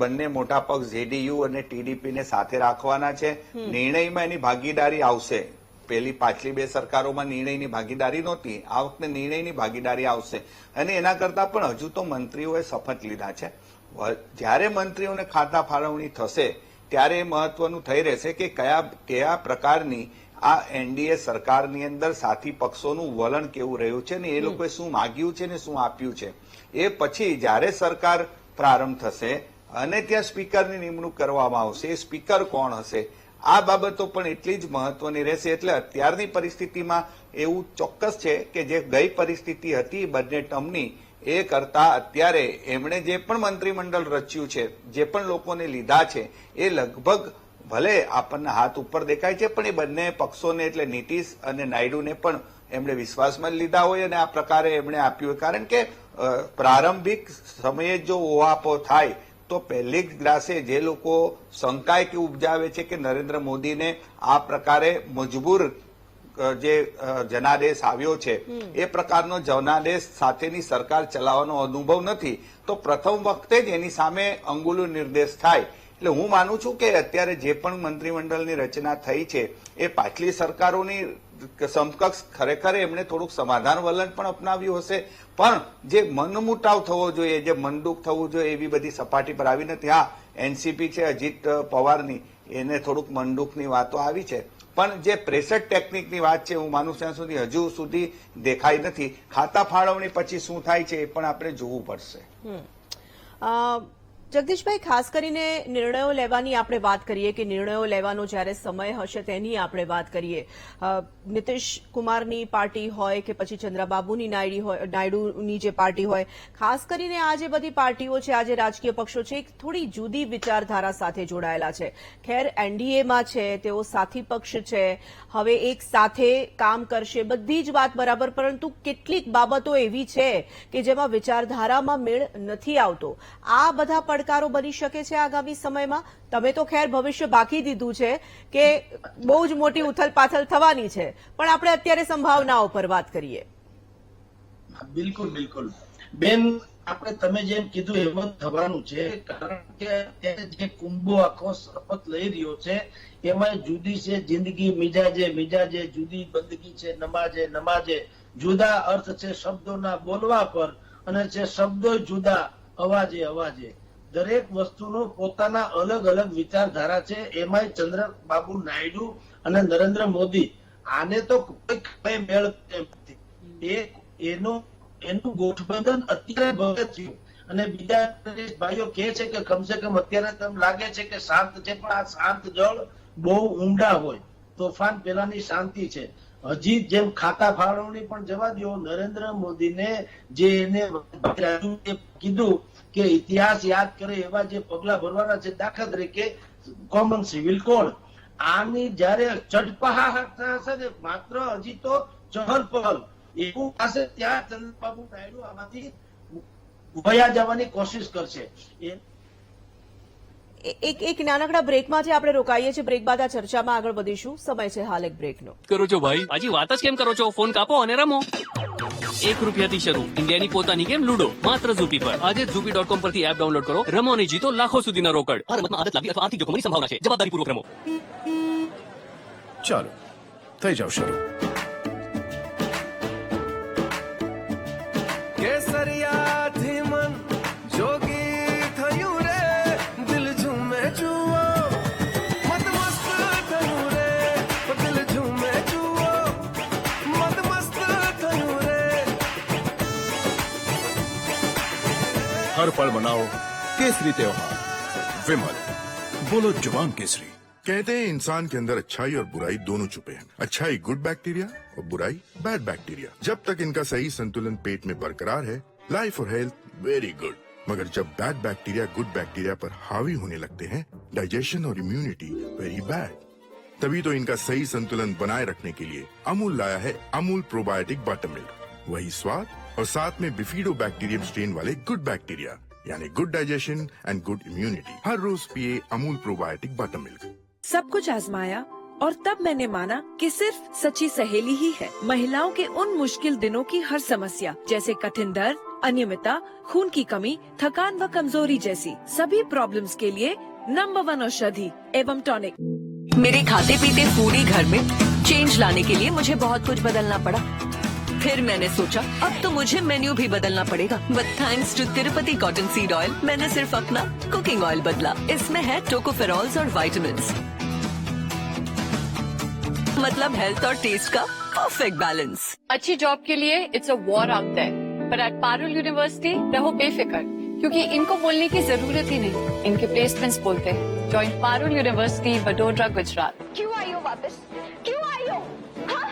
બંને મોટા પક્ષ જેડીયુ અને ટીડીપીને સાથે રાખવાના છે. નિર્ણયમાં એની ભાગીદારી આવશે. પાછલી બે સરકારોમાં નિર્ણયની ભાગીદારી નહોતી, આ વખતે નિર્ણયની ભાગીદારી આવશે. અને એના કરતા પણ હજુ તો મંત્રીઓએ શપથ લીધા છે. જ્યારે મંત્રીઓને ખાતા ફાળવણી થશે ત્યારે મહત્વનું થઈ રહેશે કે કયા પ્રકારની આ એનડીએ સરકારની અંદર સાથી પક્ષોનું વલણ કેવું રહ્યું છે ને એ લોકોએ શું માગ્યું છે ને શું આપ્યું છે. એ પછી જ્યારે સરકાર પ્રારંભ થશે અને ત્યાં સ્પીકરની નિમણૂક કરવામાં આવશે, એ સ્પીકર કોણ હશે, આ બાબતો પણ એટલી જ મહત્વની રહેશે. એટલે અત્યારની પરિસ્થિતિમાં એવું ચોક્કસ છે કે જે ગઈ પરિસ્થિતિ હતી બંને ટર્મની એ કરતા અત્યારે એમણે જે પણ મંત્રીમંડળ રચ્યું છે, જે પણ લોકોને લીધા છે, એ લગભગ ભલે આપણને હાથ ઉપર દેખાય છે પણ એ બંને પક્ષોને એટલે નીતિશ અને નાયડુને પણ એમણે વિશ્વાસમાં લીધા હોય અને આ પ્રકારે એમણે આપ્યું હોય. કારણ કે પ્રારંભિક સમયે જો ઓહાપો થાય તો પહેલી જ ગ્રાસે જે લોકો શંકાએ કે ઉપજાવે છે કે નરેન્દ્ર મોદીને આ પ્રકારે મજબૂર જે જનાદેશ આવ્યો છે એ પ્રકારનો જનાદેશ સાથેની સરકાર ચલાવવાનો અનુભવ નથી, તો પ્રથમ વખતે જ એની સામે અંગુલો નિર્દેશ થાય. એટલે હું માનું છું કે અત્યારે જે પણ મંત્રીમંડળની રચના થઈ છે એ પાછલી સરકારોની સમકક્ષ ખરેખર એમણે થોડુંક સમાધાન વલણ પણ અપનાવ્યું હશે, પણ જે મનમુટાવ થવો જોઈએ, જે મનદુખ થવું જોઈએ એવી બધી સપાટી પર આવી નથી. હા, એનસીપી છે અજીત પવારની, એને થોડુંક મનદુખની વાતો આવી છે, પણ જે પ્રેશર ટેકનિકની વાત છે હું માનું ત્યાં સુધી હજુ સુધી દેખાઈ નથી. ખાતા ફાળવણી પછી શું થાય છે એ પણ આપણે જોવું પડશે. જગદીશભાઈ, ખાસ કરીને નિર્ણયો લેવાની આપણે વાત કરીએ કે નિર્ણયો લેવાનો જ્યારે સમય હશે તેની આપણે વાત કરીએ. નીતિશ કુમારની પાર્ટી હોય કે પછી ચંદ્રબાબુની નાયડુની જે પાર્ટી હોય, ખાસ કરીને આ જે બધી પાર્ટીઓ છે, આ જે રાજકીય પક્ષો છે, એક થોડી જુદી વિચારધારા સાથે જોડાયેલા છે. ખેર, એનડીએમાં છે, તેઓ સાથી પક્ષ છે, હવે એક સાથે કામ કરશે, બધી જ વાત બરાબર, પરંતુ કેટલીક બાબતો એવી છે કે જેમાં વિચારધારામાં મેળ નથી આવતો. આ બધા પડકારો બની શકે છે આગામી સમયમાં. તમે તો ખેર ભવિષ્ય બાકી દીધું છે કે બહુ જ મોટી ઉથલપાથલ થવાની છે, પણ આપણે અત્યારે સંભાવનાઓ પર વાત કરીએ. બિલકુલ બિલકુલ બેન, આપણે તમે જેમ કીધું એમ જ થવાનું છે, કારણ કે અત્યારે જે કુંભો આખો શપથ લઈ રહ્યો છે એમાં જુદી છે જિંદગી મિજાજે જુદી બંદગી છે નમાજે જુદા અર્થ છે શબ્દોના બોલવા પર અને છે શબ્દો જુદા અવાજે. દરેક વસ્તુનો પોતાના અલગ અલગ વિચારધારા છે. એમાંય ચંદ્રબાબુ નાયડુ અને નરેન્દ્ર મોદી, આને તો કોઈ મેળ નથી. એનું ગોઠબંધન અત્યારે ભવ્ય થયું અને બીજા ભાઈઓ કહે છે કે કમસે કમ અત્યારે તેમ લાગે છે કે શાંત છે, પણ આ શાંત જળ બહુ ઊંડા હોય. તોફાન પેલાની શાંતિ છે. હજી જેમ ખાતા ફાળવણી પણ જવા દો, નરેન્દ્ર મોદીને જે એને કીધું કે ઇતિહાસ યાદ કરે એવા જે પગલા ભરવાના છે, દાખલા તરીકે કોમન સિવિલ કોડ, આની જયારે ચટપહાટ હશે ને, માત્ર હજી તો ચહલ પહલ એવું થશે ત્યાં ચંદ્રબાબુ નાયડુ આમાંથી વયા જવાની કોશિશ કરશે. એક નાનકડા બ્રેકમાંથી આપણે રોકાઈએ છીએ. બ્રેક બાદ આ ચર્ચામાં આગળ વધીશું. સમય છે હાલ એક બ્રેકનો. કરો છો ભાઈ, હજી વાત જ કેમ કરો છો? ફોન કાપો અને રમો. ₹1 શરૂ, ઇન્ડિયાની પોતાની ગેમ લૂડો, માત્ર ઝૂપી પર. આજે ઝૂપી.com પરથી એપ ડાઉનલોડ કરો, રમો અને જીતો લાખો સુધીના રોકડ. આ રમતમાં આદત લાગી અથવા આર્થિક જોખમની સંભાવના છે. જવાબદારીપૂર્વક રમો. ચાલો થઈ જાવ શરૂ. કેસરિયાથી મન જોગી થયું રે, દિલ ઝૂમે જુઓ, મત મસ્ત થયું રે, દિલ ઝૂમે જુઓ, મત મસ્ત થયું રે. हर पल मनाओ केसरी त्योहार. विमल, बोलो जवान केसरी. कहते हैं इंसान के अंदर अच्छाई और बुराई दोनों छुपे हैं. अच्छाई गुड बैक्टीरिया और बुराई बैड बैक्टीरिया. जब तक इनका सही संतुलन पेट में बरकरार है, लाइफ और हेल्थ वेरी गुड. मगर जब बैड बैक्टीरिया गुड बैक्टीरिया पर हावी होने लगते हैं, डाइजेशन और इम्यूनिटी वेरी बैड. तभी तो इनका सही संतुलन बनाए रखने के लिए अमूल लाया है अमूल प्रोबायोटिक बटर मिल्क. वही स्वाद और साथ में बिफिडो बैक्टीरियम स्ट्रेन वाले गुड बैक्टीरिया, यानी good digestion and good immunity. हर रोज पिए अमूल प्रोबायोटिक बटर मिल्क. सब कुछ आजमाया और तब मैंने माना कि सिर्फ सच्ची सहेली ही है महिलाओं के उन मुश्किल दिनों की हर समस्या, जैसे कठिन दर्द, अनियमितता, खून की कमी, थकान व कमजोरी जैसी सभी प्रॉब्लम्स के लिए नंबर 1 औषधि एवं टॉनिक. मेरे खाते पीते फूडी घर में चेंज लाने के लिए मुझे बहुत कुछ बदलना पड़ा. फिर मैंने सोचा अब तो मुझे मेन्यू भी बदलना पड़ेगा. But thanks to Tirupati cotton seed oil मैंने सिर्फ अपना कुकिंग ऑयल बदला. इसमें है टोकोफेरॉल्स और विटामिन्स, मतलब हेल्थ और टेस्ट का परफेक्ट बैलेंस. अच्छी जॉब के लिए it's a war out there, पर एट पारुल यूनिवर्सिटी रहो बेफिक्र, क्योंकि इनको बोलने की जरूरत ही नहीं, इनके प्लेसमेंट्स बोलते हैं. Join Parul university, Vadodara, Gujarat. क्यों आई हो वापस? क्यों आई हो? हाँ?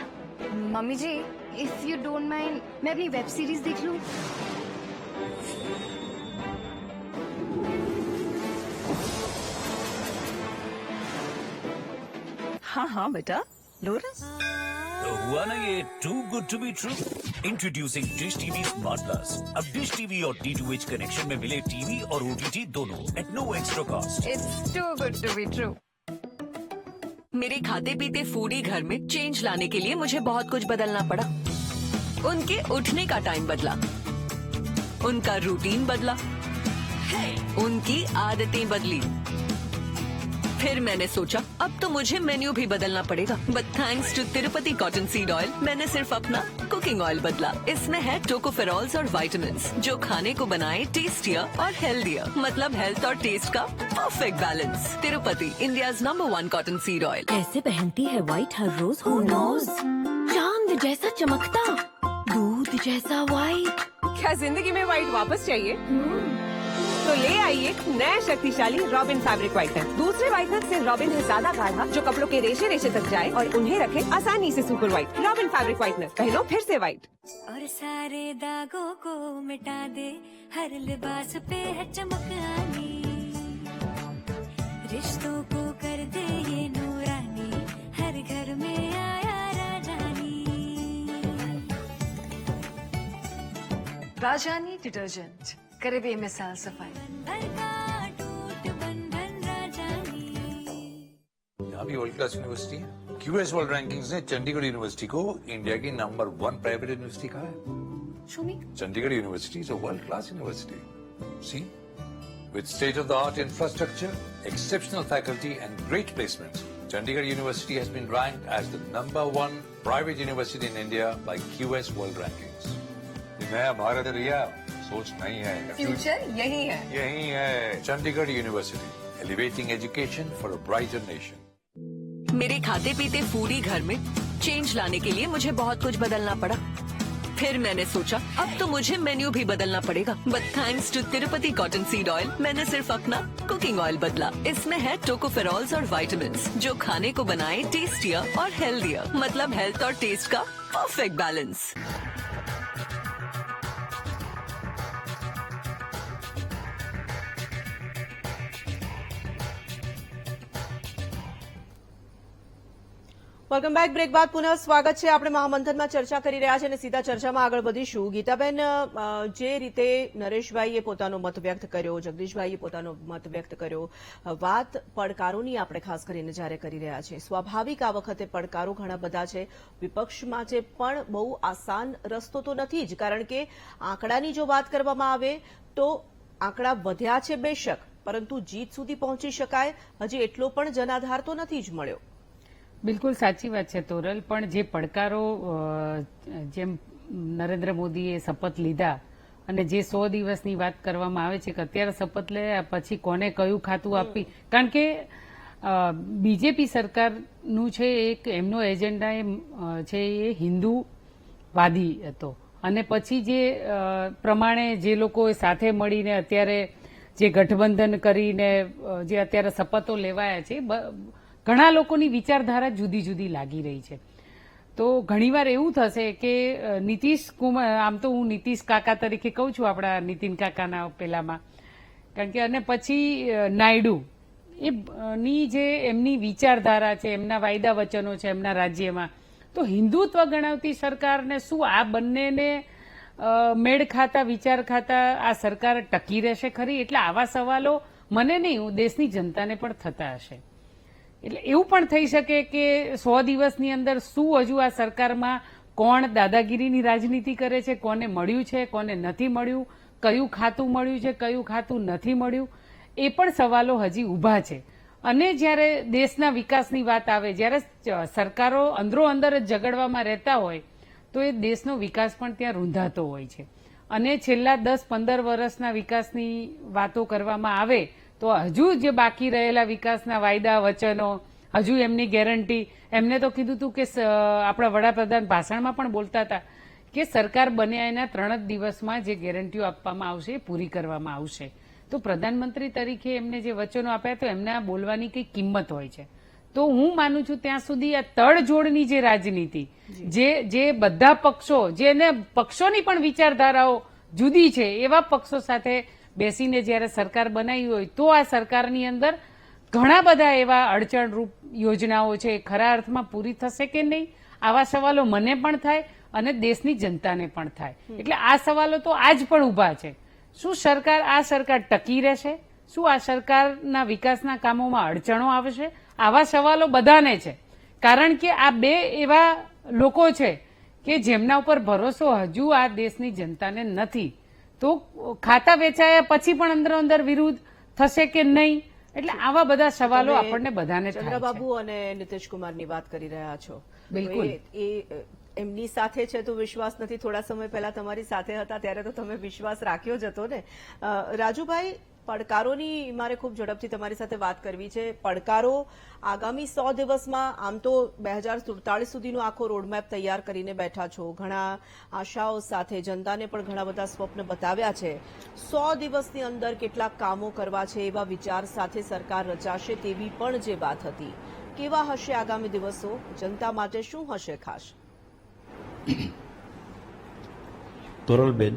मम्मी जी, इफ यू डोंट माइंड, मैं अपनी वेब सीरीज देख लूं? हाँ हाँ बेटा, लोरस. तो हुआ ना ये too good to be true. Introducing dish TV smart plus. अब डिश टीवी और D2H कनेक्शन में मिले टीवी और OTT दोनों at no extra cost. It's too good to be true. मेरे खाते पीते फूडी घर में चेंज लाने के लिए मुझे बहुत कुछ बदलना पड़ा। उनके उठने का टाइम बदला, उनका रूटीन बदला, उनकी आदतें बदली। फिर मैंने सोचा अब तो मुझे मेन्यू भी बदलना पड़ेगा। But thanks to Tirupati cotton seed oil मैंने सिर्फ अपना कुकिंग ऑयल बदला। इसमें है टोकोफेरॉल्स और विटामिन्स जो खाने को बनाए टेस्टियर और हेल्दियर, मतलब हेल्थ और टेस्ट का perfect balance. Tirupati, India's number 1 cotton seed oil. कैसे पहनती है व्हाइट हर रोज? हू नोज? चांद जैसा चमकता, दूध जैसा व्हाइट। क्या जिंदगी में व्हाइट वापस चाहिए? तो ले आइए नया शक्तिशाली रॉबिन फैब्रिक व्हाइटनर। दूसरे व्हाइटनर से रॉबिन है ज्यादा गाढ़ा जो कपड़ों के रेशे रेशे तक जाए और उन्हें रखे आसानी से super white. Robin fabric whitener, पहनो फिर से व्हाइट। और सारे दागों को मिटा दे, हर लिबास पे है चमक आनी, रिश्तों को कर दे ये नूरानी, हर घर में आया राजानी। राजानी डिटर्जेंट करे बेमिसाल सफाई। यहाँ भी वर्ल्ड क्लास यूनिवर्सिटी है। क्यूएस वर्ल्ड रैंकिंग्स ने चंडीगढ़ यूनिवर्सिटी को इंडिया की नंबर 1 प्राइवेट यूनिवर्सिटी कहा है। शुमी Chandigarh university is a world class university. See, with state-of-the-art infrastructure, exceptional faculty and great placements, Chandigarh University has been ranked as the number 1 private university in India by QS World Rankings. नया भारत रिया सोच नहीं है, future यही है। यही है Chandigarh university, elevating education for a brighter nation. मेरे खाते पीते फूडी घर में चेंज लाने के लिए मुझे बहुत कुछ बदलना पड़ा। फिर मैंने सोचा अब तो मुझे मेन्यू भी बदलना पड़ेगा। But thanks to Tirupati cotton seed oil मैंने सिर्फ अपना कुकिंग ऑयल बदला। इसमें है टोकोफेरॉल्स और विटामिन्स जो खाने को बनाए टेस्टियर और हेल्दियर, मतलब हेल्थ और टेस्ट का perfect balance. Welcome back. Break બાદ પુનઃ સ્વાગત છે. આપણે મહામંથનમાં ચર્ચા કરી રહ્યા છીએ અને સીધા ચર્ચામાં આગળ વધીશું. ગીતાબેન, જે રીતે નરેશભાઈએ પોતાનો મત વ્યક્ત કર્યો, જગદીશભાઈએ પોતાનો મત વ્યક્ત કર્યો, વાત પડકારોની આપણે ખાસ કરીને જ્યારે કરી રહ્યા છીએ, સ્વાભાવિક આ વખતે પડકારો ઘણા બધા છે. વિપક્ષ માટે પણ બહુ આસાન રસ્તો તો નથી જ, કારણ કે આંકડાની જો વાત કરવામાં આવે તો આંકડા વધ્યા છે બેશક, પરંતુ જીત સુધી પહોંચી શકાય હજી એટલો પણ જનાધાર તો નથી જ મળ્યો. બિલકુલ સાચી વાત છે તોરલ, પણ જે પડકારો જેમ નરેન્દ્ર મોદીએ શપથ લીધા અને જે 100 દિવસની વાત કરવામાં આવે છે કે અત્યારે શપથ લે પછી કોને કયું ખાતું આપી, કારણ કે બીજેપી સરકારનું છે એક એમનો એજન્ડા છે એ હિન્દુવાદી હતો અને પછી જે પ્રમાણે જે લોકો સાથે મળીને અત્યારે જે ગઠબંધન કરીને જે અત્યારે શપથો લેવાયા છે, ઘણા લોકોની વિચારધારા જુદી જુદી લાગી રહી છે. તો ઘણીવાર એવું થશે કે નીતિશ કુમાર, આમ તો હું નીતિશ કાકા તરીકે કહું છું આપણા નીતિન કાકાના પેલામાં, કારણ કે અને પછી નાયડુ એની જે એમની વિચારધારા છે, એમના વાયદા વચનો છે એમના રાજ્યમાં, તો હિન્દુત્વ ગણાવતી સરકારને શું આ બંનેને મેળ ખાતા વિચાર ખાતા આ સરકાર ટકી રહેશે ખરી? એટલે આવા સવાલો મને નહીં, દેશની જનતાને પણ થતા હશે. એટલે એવું પણ થઈ શકે કે 100 દિવસની અંદર શું હજુ આ સરકારમાં કોણ દાદાગીરીની રાજનીતિ કરે છે, કોને મળ્યું છે, કોને નથી મળ્યું, કયું ખાતું મળ્યું છે, કયું ખાતું નથી મળ્યું, એ પણ સવાલો હજી ઊભા છે. અને જ્યારે દેશના વિકાસની વાત આવે, જ્યારે સરકારો અંદરો અંદર જ ઝઘડવામાં રહેતા હોય તો એ દેશનો વિકાસ પણ ત્યાં રૂંધાતો હોય છે. અને છેલ્લા 10-15 વર્ષના વિકાસની વાતો કરવામાં આવે તો હજુ જે બાકી રહેલા વિકાસના વાયદા વચનો, હજુ એમની ગેરંટી, એમને તો કીધું હતું કે આપણા વડાપ્રધાન ભાષણમાં પણ બોલતા હતા કે સરકાર બન્યા એના 3 જ દિવસમાં જે ગેરંટીઓ આપવામાં આવશે એ પૂરી કરવામાં આવશે. તો પ્રધાનમંત્રી તરીકે એમને જે વચનો આપ્યા તો એમના બોલવાની કઈ કિંમત હોય છે. તો હું માનું છું ત્યાં સુધી આ તડજોડની જે રાજનીતિ, જે બધા પક્ષો, જેને પક્ષોની પણ વિચારધારાઓ જુદી છે એવા પક્ષો સાથે બેસીને જ્યારે સરકાર બનાવી હોય તો આ સરકારની અંદર ઘણા બધા એવા અડચણરૂપ યોજનાઓ છે ખરા અર્થમાં પૂરી થશે કે નહીં, આવા સવાલો મને પણ થાય અને દેશની જનતાને પણ થાય. એટલે આ સવાલો તો આજ પણ ઊભા છે. શું આ સરકાર ટકી રહેશે? શું આ સરકારના વિકાસના કામોમાં અડચણો આવશે? આવા સવાલો બધાને છે, કારણ કે આ બે એવા લોકો છે કે જેમના ઉપર ભરોસો હજુ આ દેશની જનતાને નથી. તો ખાતા વેચાયા પછી પણ અંદરો અંદર વિરોધ થશે કે નહીં, એટલે આવા બધા સવાલો આપણને બધાને થાય છે. ચંદ્રબાબુ અને નીતિશ કુમારની વાત કરી રહ્યા છો. બિલકુલ. એ એમની સાથે છે તો વિશ્વાસ નથી. થોડા સમય પહેલા તમારી સાથે હતા ત્યારે તો તમે વિશ્વાસ રાખ્યો જ હતો ને. રાજુભાઈ, પડકારોની મારે ખૂબ ઝડપથી તમારી સાથે વાત કરવી છે. પડકારો આગામી 100 દિવસમાં, આમ તો 2047 સુધીનો આખો રોડમેપ તૈયાર કરીને બેઠા છો, ઘણા આશાઓ સાથે જનતાને પણ ઘણા બધા સ્વપ્ન બતાવ્યા છે. 100 દિવસની અંદર કેટલાક કામો કરવા છે એવા વિચાર સાથે સરકાર રચાશે તેવી પણ જે વાત હતી. કેવા હશે આગામી દિવસો? જનતા માટે શું હશે ખાસ? તોરલબેન,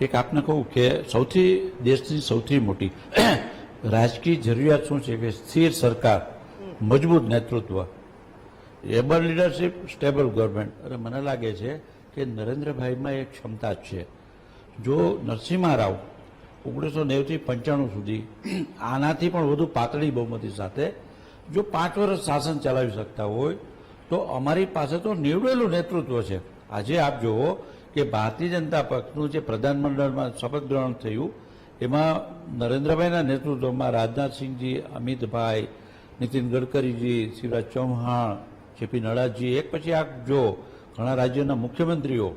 એક આપને કહું કે દેશની સૌથી મોટી રાજકીય જરૂરિયાત શું છે કે સ્થિર સરકાર, મજબૂત નેતૃત્વ, એબલ લીડરશીપ, સ્ટેબલ ગવર્મેન્ટ. અને મને લાગે છે કે નરેન્દ્રભાઈમાં એક ક્ષમતા જ છે. જો નરસિંહા રાવ 1990 થી 95 સુધી આનાથી પણ વધુ પાતળી બહુમતી સાથે જો 5 વર્ષ શાસન ચલાવી શકતા હોય તો અમારી પાસે તો નીવડેલું નેતૃત્વ છે. આજે આપ જુઓ કે ભારતીય જનતા પક્ષનું જે પ્રધાનમંડળમાં શપથ ગ્રહણ થયું એમાં નરેન્દ્રભાઈના નેતૃત્વમાં રાજનાથસિંહજી, અમિતભાઈ, નીતિન ગડકરીજી, શિવરાજ ચૌહાણ, જેપી નડ્ડાજી, એક પછી આપ જો ઘણા રાજ્યોના મુખ્યમંત્રીઓ.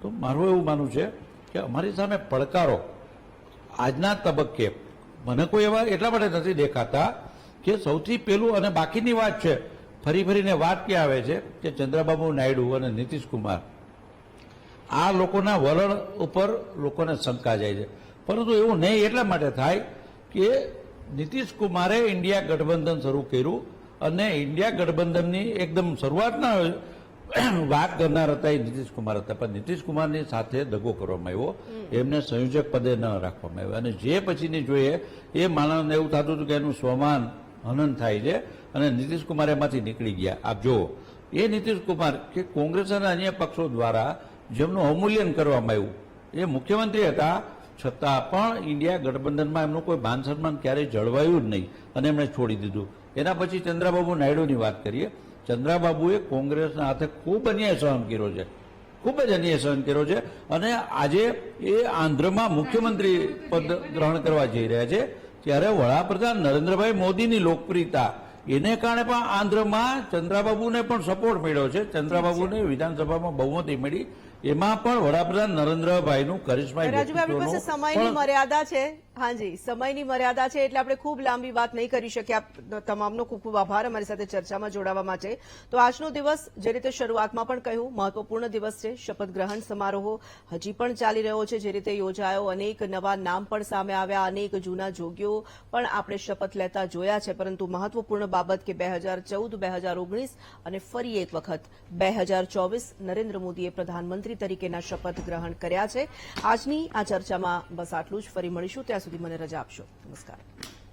તો મારું એવું માનવું છે કે અમારી સામે પડકારો આજના તબક્કે મને કોઈ એવા એટલા માટે નથી દેખાતા કે સૌથી પહેલું, અને બાકીની વાત છે ફરીને વાત ક્યાં આવે છે કે ચંદ્રબાબુ નાયડુ અને નીતિશ કુમાર, આ લોકોના વલણ ઉપર લોકોને શંકા જાય છે. પરંતુ એવું નહીં એટલા માટે થાય કે નીતિશ કુમારે ઇન્ડિયા ગઠબંધન શરૂ કર્યું અને ઇન્ડિયા ગઠબંધનની એકદમ શરૂઆતના વાત કરનાર હતા એ નીતિશ કુમાર હતા, પણ નીતિશ કુમારની સાથે દગો કરવામાં આવ્યો, એમને સંયોજક પદે ન રાખવામાં આવ્યો. અને જે પછીની જોઈએ એ માણસને એવું થતું હતું કે એનું સ્વમાન હનન થાય છે અને નીતિશ કુમાર એમાંથી નીકળી ગયા. આપ જુઓ, એ નીતિશ કુમાર કે કોંગ્રેસ અને અન્ય પક્ષો દ્વારા જેમનું અવમૂલ્યન કરવામાં આવ્યું, એ મુખ્યમંત્રી હતા છતાં પણ ઇન્ડિયા ગઠબંધનમાં એમનું કોઈ માન સન્માન ક્યારેય જળવાયું જ નહીં અને એમણે છોડી દીધું. એના પછી ચંદ્રબાબુ નાયડુની વાત કરીએ. ચંદ્રબાબુએ કોંગ્રેસના હાથે ખૂબ અન્યાય સહન કર્યો છે, ખૂબ જ અન્યાય સહન કર્યો છે. અને આજે એ આંધ્રમાં મુખ્યમંત્રી પદ ગ્રહણ કરવા જઈ રહ્યા છે ત્યારે વડાપ્રધાન નરેન્દ્રભાઈ મોદીની લોકપ્રિયતા એને કારણે પણ આંધ્રમાં ચંદ્રબાબુને પણ સપોર્ટ મળ્યો છે. ચંદ્રબાબુને વિધાનસભામાં બહુમતી મળી, એમાં પણ વડાપ્રધાન નરેન્દ્રભાઈનું કરિશ્માઈ રાજુભાઈ, આપણી પાસે સમયની મર્યાદા છે. હાજી, સમયની મર્યાદા છે એટલે આપણે ખૂબ લાંબી વાત નહીં કરી શક્યા. તમામનો ખૂબ ખૂબ આભાર અમારી સાથે ચર્ચામાં જોડાવા માટે. તો આજનો દિવસ, જે રીતે શરૂઆતમાં પણ કહ્યું, મહત્વપૂર્ણ દિવસ છે. શપથ ગ્રહણ સમારોહ હજી પણ ચાલી રહ્યો છે, જે રીતે યોજાયો. અનેક નવા નામ પણ સામે આવ્યા, અનેક જૂના જોગીઓ પણ આપણે શપથ લેતા જોયા છે. પરંતુ મહત્વપૂર્ણ બાબત કે 2014, 2019 અને ફરી એક વખત 2024 નરેન્દ્ર મોદીએ પ્રધાનમંત્રી તરીકેના શપથ ગ્રહણ કર્યા છે. આજની આ ચર્ચામાં બસ આટલું જ. ફરી મળીશું, ત્યાં સુધી મને રજા આપશો. નમસ્કાર.